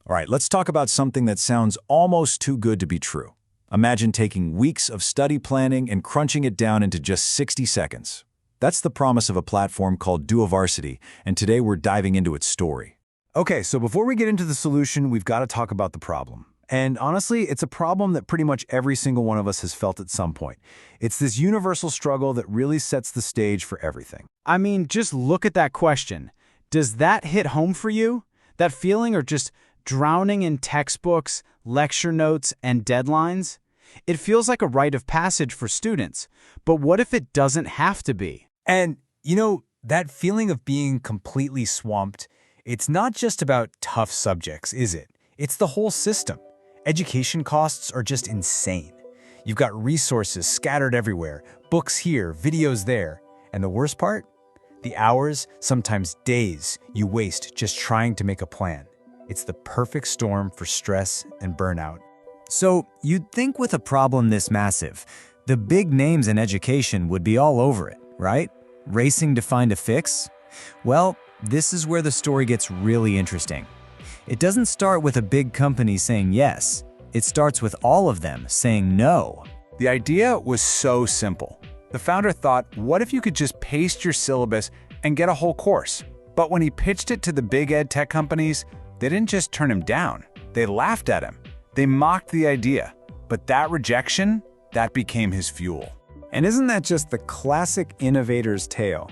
All right, let's talk about something that sounds almost too good to be true. Imagine taking weeks of study planning and crunching it down into just 60 seconds. That's the promise of a platform called Duovarsity, and today we're diving into its story. Okay, so before we get into the solution, we've got to talk about the problem. And honestly, it's a problem that pretty much every single one of us has felt at some point. It's this universal struggle that really sets the stage for everything. I mean, just look at that question. Does that hit home for you? That feeling of just drowning in textbooks, lecture notes, and deadlines? It feels like a rite of passage for students, but what if it doesn't have to be? And, that feeling of being completely swamped, it's not just about tough subjects, is it? It's the whole system. Education costs are just insane. You've got resources scattered everywhere, books here, videos there. And the worst part? The hours, sometimes days, you waste just trying to make a plan. It's the perfect storm for stress and burnout. So, you'd think with a problem this massive, the big names in education would be all over it, right? Racing to find a fix? Well, this is where the story gets really interesting. It doesn't start with a big company saying yes. It starts with all of them saying no. The idea was so simple. The founder thought, what if you could just paste your syllabus and get a whole course? But when he pitched it to the big ed tech companies, they didn't just turn him down. They laughed at him. They mocked the idea. But that rejection, that became his fuel. And isn't that just the classic innovator's tale?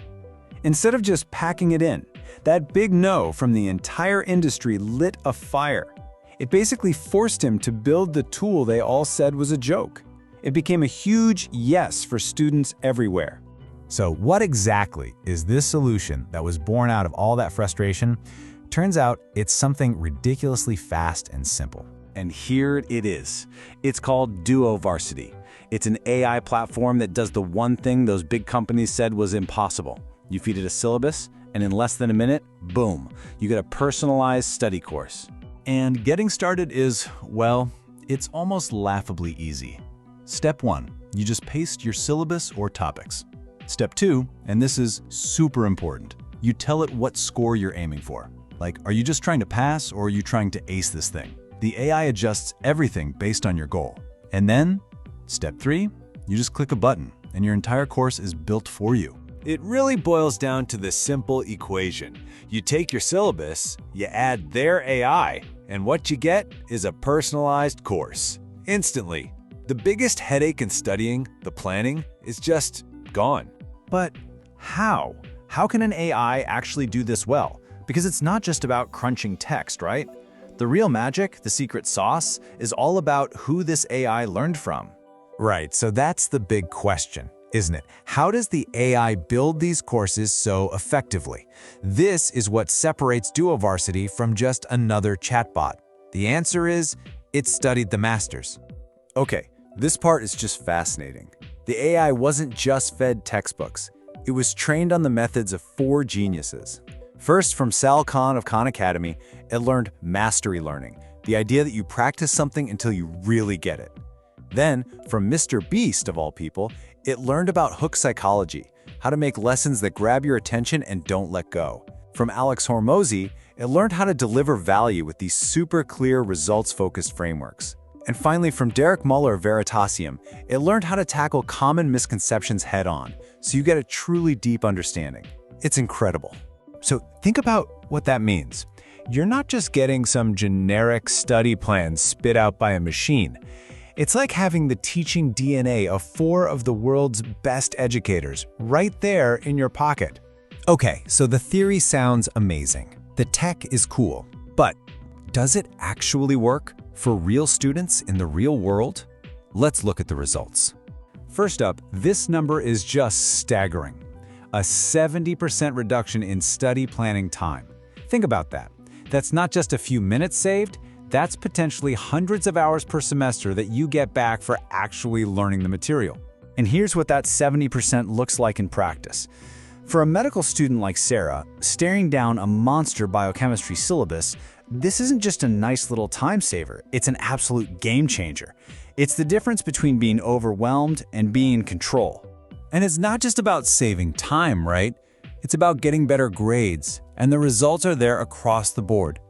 Instead of just packing it in, that big no from the entire industry lit a fire. It basically forced him to build the tool they all said was a joke. It became a huge yes for students everywhere. So what exactly is this solution that was born out of all that frustration? Turns out it's something ridiculously fast and simple. And here it is. It's called Duovarsity. It's an AI platform that does the one thing those big companies said was impossible. You feed it a syllabus, and in less than a minute, boom, you get a personalized study course. And getting started is, well, it's almost laughably easy. Step 1, you just paste your syllabus or topics. Step 2, and this is super important, you tell it what score you're aiming for. Like, are you just trying to pass or are you trying to ace this thing? The AI adjusts everything based on your goal. And then, step 3, you just click a button and your entire course is built for you. It really boils down to this simple equation. You take your syllabus, you add their AI, and what you get is a personalized course. Instantly. The biggest headache in studying, the planning, is just gone. But how? How can an AI actually do this well? Because it's not just about crunching text, right? The real magic, the secret sauce, is all about who this AI learned from. Right, so that's the big question, isn't it? How does the AI build these courses so effectively? This is what separates Duovarsity from just another chatbot. The answer is, it studied the masters. Okay, this part is just fascinating. The AI wasn't just fed textbooks. It was trained on the methods of 4 geniuses. First, from Sal Khan of Khan Academy, it learned mastery learning, the idea that you practice something until you really get it. Then, from MrBeast of all people, it learned about hook psychology, how to make lessons that grab your attention and don't let go. From Hormozi, it learned how to deliver value with these super clear, results-focused frameworks. And finally, from Derek Muller of Veritasium, it learned how to tackle common misconceptions head-on, so you get a truly deep understanding. It's incredible. So think about what that means. You're not just getting some generic study plan spit out by a machine. It's like having the teaching DNA of 4 of the world's best educators right there in your pocket. Okay, so the theory sounds amazing. The tech is cool, but does it actually work for real students in the real world? Let's look at the results. First up, this number is just staggering. A 70% reduction in study planning time. Think about that. That's not just a few minutes saved, that's potentially hundreds of hours per semester that you get back for actually learning the material. And here's what that 70% looks like in practice. For a medical student like Sarah, staring down a monster biochemistry syllabus, this isn't just a nice little time saver, it's an absolute game changer. It's the difference between being overwhelmed and being in control. And it's not just about saving time, right? It's about getting better grades, and the results are there across the board.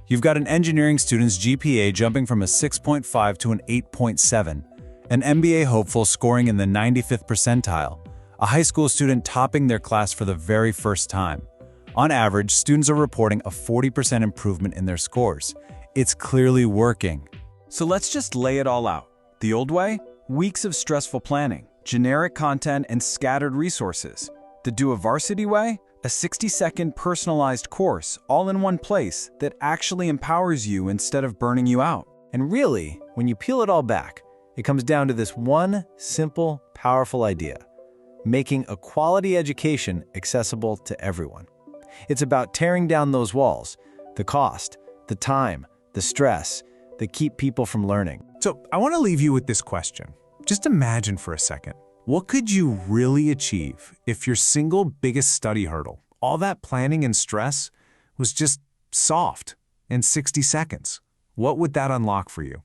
You've got an engineering student's GPA jumping from a 6.5 to an 8.7, an MBA hopeful scoring in the 95th percentile, a high school student topping their class for the very first time. On average, students are reporting a 40% improvement in their scores. It's clearly working. So let's just lay it all out. The old way? Weeks of stressful planning, generic content, and scattered resources. The Duovarsity way? A 60-second personalized course all in one place that actually empowers you instead of burning you out. And really, when you peel it all back, it comes down to this one simple, powerful idea: making a quality education accessible to everyone. It's about tearing down those walls, the cost, the time, the stress that keep people from learning. So I want to leave you with this question. Just imagine for a second. What could you really achieve if your single biggest study hurdle, all that planning and stress, was just solved in 60 seconds? What would that unlock for you?